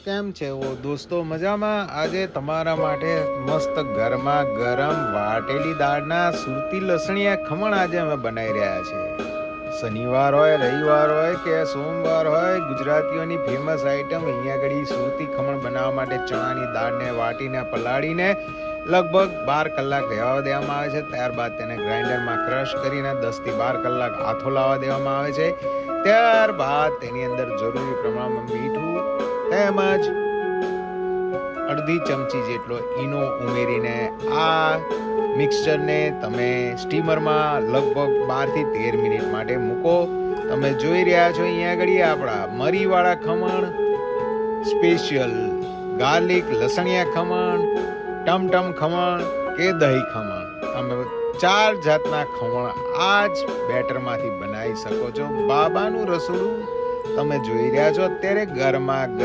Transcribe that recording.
કેમ છે દોસ્તો? મજામાં? આજે તમારા માટે મસ્ત ગરમા ગરમ વાટેલી દાળના સુરતી લસણિયા ખમણ આજે અમે બનાવી રહ્યા છીએ. શનિવાર હોય, રવિવાર હોય કે સોમવાર હોય, ગુજરાતીઓની ફેમસ આઈટમ અહીંયા આગળ સુરતી ખમણ બનાવવા માટે ચણાની દાળને વાટીને પલાળીને લગભગ 12 કલાક રહેવા દેવામાં આવે છે. ત્યારબાદ તેને ગ્રાઇન્ડરમાં ક્રશ કરીને 10 થી 12 કલાક આથો લાવવા દેવામાં આવે છે. ત્યારબાદ તેની અંદર જરૂરી પ્રમાણમાં મીઠું તેમજ અડધી ચમચી જેટલો ઈનો ઉમેરીને આ મિક્સચરને તમે સ્ટીમરમાં લગભગ 12 થી 13 મિનિટ માટે મૂકો. તમે જોઈ રહ્યા છો અહીંયા આગળ આપણા મરીવાળા ખમણ, સ્પેશિયલ ગાર્લિક લસણિયા ખમણ, ટમટમ ખમણ કે દહીં ખમણ, તમે 4 જાતના ખમણ આ જ બેટરમાંથી બનાવી શકો છો. બાબાનું રસોડું તમે જોઈ રહ્યા છો અત્યારે ગરમા